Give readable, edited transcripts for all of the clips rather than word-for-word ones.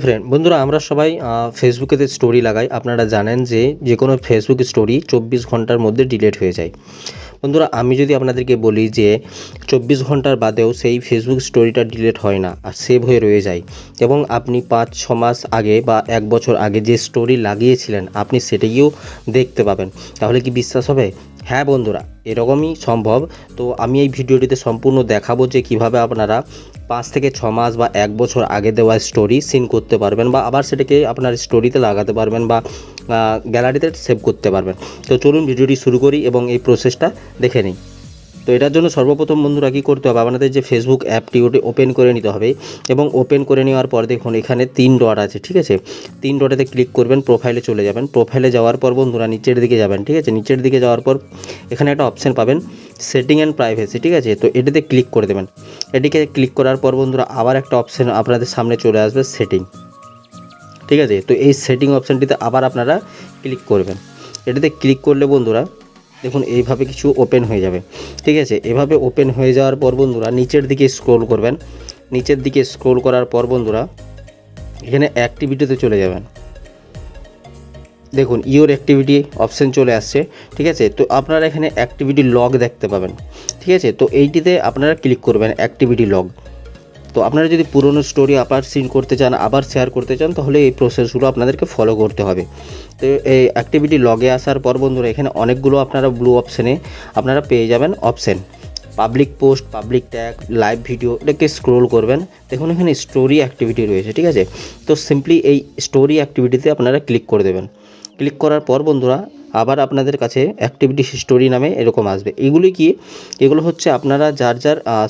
Friend বন্ধুরা, আমরা সবাই ফেসবুকেতে স্টোরি লাগাই। আপনারা জানেন যে কোনো ফেসবুক স্টোরি 24 ঘন্টার মধ্যে ডিলিট হয়ে যায়। বন্ধুরা, আমি যদি আপনাদেরকে বলি যে 24 ঘন্টার বাদেও সেই ফেসবুক স্টোরিটা ডিলিট হয় না, আর সেভ হয়ে রয়ে যায়, এবং আপনি 5-6 মাস আগে বা 1 বছর আগে যে স্টোরি লাগিয়েছিলেন আপনি সেটাকেও দেখতে পাবেন, তাহলে কি বিশ্বাস হবে? হ্যাঁ বন্ধুরা, এরকমই সম্ভব। তো আমি এই ভিডিওটিতে সম্পূর্ণ দেখাবো যে কিভাবে আপনারা 5 থেকে 6 মাস বা 1 বছর আগে দেওয়া স্টোরি সিন করতে পারবেন, বা আবার সেটাকে আপনার স্টোরিতে লাগাতে পারবেন, বা গ্যালারিতে সেভ করতে পারবেন। তো চলুন ভিডিওটি শুরু করি এবং এই প্রসেসটা দেখে নিই। তো এটার জন্য সর্বপ্রথম বন্ধুরা কী করতে হবে, আপনাদের যে ফেসবুক অ্যাপটি ওটি ওপেন করে নিতে হবে, এবং ওপেন করে নেওয়ার পর দেখুন এখানে 3 ডট আছে, ঠিক আছে? 3 ডটেতে ক্লিক করবেন, প্রোফাইলে চলে যাবেন। প্রোফাইলে যাওয়ার পর বন্ধুরা নিচের দিকে যাবেন, ঠিক আছে? নিচের দিকে যাওয়ার পর এখানে একটা অপশান পাবেন, সেটিং অ্যান্ড প্রাইভেসি, ঠিক আছে? তো এটাতে ক্লিক করে দেবেন। এটিকে ক্লিক করার পর বন্ধুরা আবার একটা অপশান আপনাদের সামনে চলে আসবে, সেটিং, ঠিক আছে? তো এই সেটিং অপশানটিতে আবার আপনারা ক্লিক করবেন। এটাতে ক্লিক করলে বন্ধুরা দেখুন এইভাবে কিছু ওপেন হয়ে যাবে, ঠিক আছে? এভাবে ওপেন হয়ে যাওয়ার পর বন্ধুরা নিচের দিকে স্ক্রল করবেন। নিচের দিকে স্ক্রল করার পর বন্ধুরা এখানে অ্যাক্টিভিটিতে চলে যাবেন। দেখুন ইওর অ্যাক্টিভিটি অপশান চলে আসছে, ঠিক আছে? তো আপনারা এখানে অ্যাক্টিভিটি লগ দেখতে পাবেন, ঠিক আছে? তো এইটিতে আপনারা ক্লিক করবেন, অ্যাক্টিভিটি লগ। তো আপনারা যদি পুরনো স্টোরি আবার সিন করতে চান, আবার শেয়ার করতে চান, তাহলে এই প্রসেসগুলো আপনাদেরকে ফলো করতে হবে। তো এই অ্যাক্টিভিটি লগে আসার পর বন্ধুরা এখানে অনেকগুলো আপনারা ব্লু অপশানে আপনারা পেয়ে যাবেন option, public post, public tag, live video. এটাকে স্ক্রোল করবেন, দেখুন এখানে স্টোরি অ্যাক্টিভিটি রয়েছে, ঠিক আছে? তো সিম্পলি এই স্টোরি অ্যাক্টিভিটিতে আপনারা ক্লিক করে দেবেন। ক্লিক করার পর বন্ধুরা আবার আপনাদের কাছে অ্যাক্টিভিটি স্টোরি নামে এরকম আসবে। এগুলি কি? এগুলো হচ্ছে আপনারা যার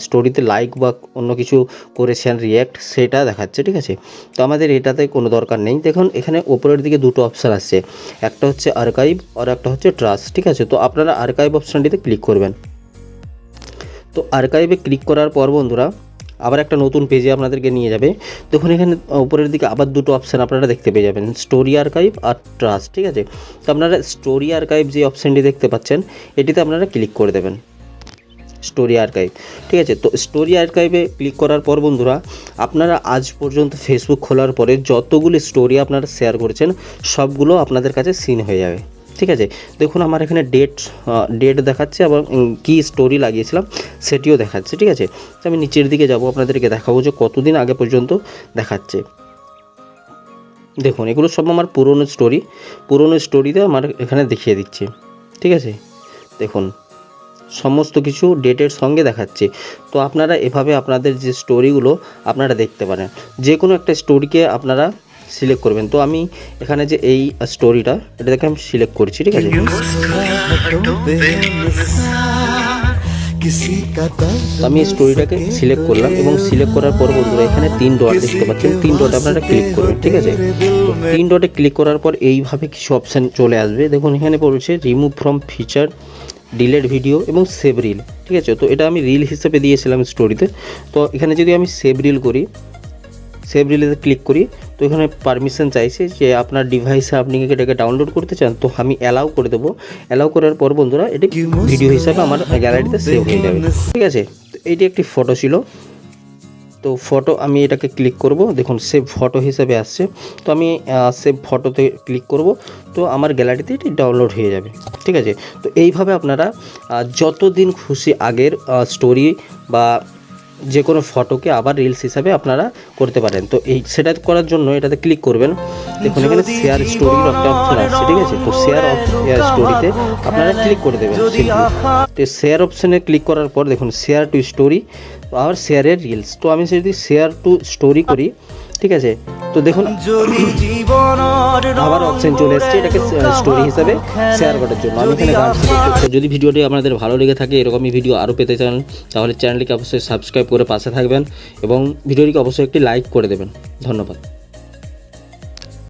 স্টোরিতে লাইক বা অন্য কিছু করেছেন, রিয়্যাক্ট, সেটা দেখাচ্ছে, ঠিক আছে? তো আমাদের এটাতে কোনো দরকার নেই। দেখুন এখানে ওপরের দিকে দুটো অপশান আসছে, একটা হচ্ছে আর্কাইভ আর একটা হচ্ছে ট্রাস্ট, ঠিক আছে? তো আপনারা আর্কাইভ অপশানটিতে ক্লিক করবেন। তো আর্কাইভে ক্লিক করার পর বন্ধুরা আবার একটা নতুন পেজে আপনাদেরকে নিয়ে যাবে। দেখুন এখানে উপরের দিকে আবার দুটো অপশান আপনারা দেখতে পেয়ে যাবেন, স্টোরি আর্কাইভ আর ট্রাস্ট, ঠিক আছে? তো আপনারা স্টোরি আর্কাইভ যে অপশানটি দেখতে পাচ্ছেন এটিতে আপনারা ক্লিক করে দেবেন, স্টোরি আর্কাইভ, ঠিক আছে? তো স্টোরি আর্কাইভে ক্লিক করার পর বন্ধুরা আপনারা আজ পর্যন্ত ফেসবুক খোলার পরে যতগুলি স্টোরি আপনারা শেয়ার করেছেন সবগুলো আপনাদের কাছে সিন হয়ে যাবে, ঠিক আছে? দেখুন আমার এখানে ডেট দেখাচ্ছে এবং কী স্টোরি লাগিয়েছিলাম সেটিও দেখাচ্ছে, ঠিক আছে? তো আমি নিচের দিকে যাব, আপনাদেরকে দেখাবো যে কতদিন আগে পর্যন্ত দেখাচ্ছে। দেখুন এগুলো সব আমার পুরনো স্টোরিতে আমার এখানে দেখিয়ে দিচ্ছে, ঠিক আছে? দেখুন সমস্ত কিছু ডেটের সঙ্গে দেখাচ্ছে। তো আপনারা এভাবে আপনাদের যে স্টোরিগুলো আপনারা দেখতে পারেন। যে কোনো একটা স্টোরিকে আপনারা সিলেক্ট করবেন। তো আমি এখানে যে এই স্টোরিটা এটাকে আমি সিলেক্ট করছি, ঠিক আছে? তো আমি স্টোরিটাকে সিলেক্ট করলাম, এবং সিলেক্ট করার পর বন্ধুরা এখানে 3 ডট দেখতে পাচ্ছেন, 3 ডটে আপনারা ক্লিক করবেন, ঠিক আছে? তো 3 ডটে ক্লিক করার পর এইভাবে কিছু অপশান চলে আসবে। দেখুন এখানে পড়ছে remove from feature, delete video এবং সেভ রিল, ঠিক আছে? তো এটা আমি রিল হিসেবে দিয়েছিলাম স্টোরিতে। তো এখানে যদি আমি সেভ রিল করি, সেভ রিলেতে ক্লিক করি, তো এখানে পারমিশন চাইছে যে আপনার ডিভাইসে আপনি এটাকে ডাউনলোড করতে চান, তো আমি অ্যালাউ করে দেবো। অ্যালাউ করার পর বন্ধুরা এটি ভিডিও হিসাবে আমার গ্যালারিতে সেভ হয়ে যাবে, ঠিক আছে? তো এইটি একটি ফটো ছিল। তো ফটো আমি এটাকে ক্লিক করব, দেখুন সেভ ফটো হিসেবে আসছে। তো আমি সেভ ফটোতে ক্লিক করব, তো আমার গ্যালারিতে এটি ডাউনলোড হয়ে যাবে, ঠিক আছে? তো এইভাবে আপনারা যতদিন খুশি আগের স্টোরি বা যে কোনো ফটোকে আবার রিলস হিসাবে আপনারা করতে পারেন। তো সেটা করার জন্য এটাতে ক্লিক করবেন। দেখুন এখানে শেয়ার স্টোরির একটা অপশন আসছে, ঠিক আছে? তো শেয়ার স্টোরিতে আপনারা ক্লিক করে দেবেন। তো শেয়ার অপশানে ক্লিক করার পর দেখুন শেয়ার টু স্টোরি আর শেয়ারের রিলস। তো আমি যদি শেয়ার টু স্টোরি করি, ঠিক আছে? তো দেখুন আবার অপশন চলে এসেছে এটাকে স্টোরি হিসাবে শেয়ার করার জন্য। আমি এখানে গান সিলেক্ট। যদি ভিডিওটি আপনাদের ভালো লেগে থাকে, এরকমই ভিডিও আরও পেতে চান, তাহলে চ্যানেলটিকে অবশ্যই সাবস্ক্রাইব করে পাশে থাকবেন এবং ভিডিওটিকে অবশ্যই একটি লাইক করে দেবেন। ধন্যবাদ।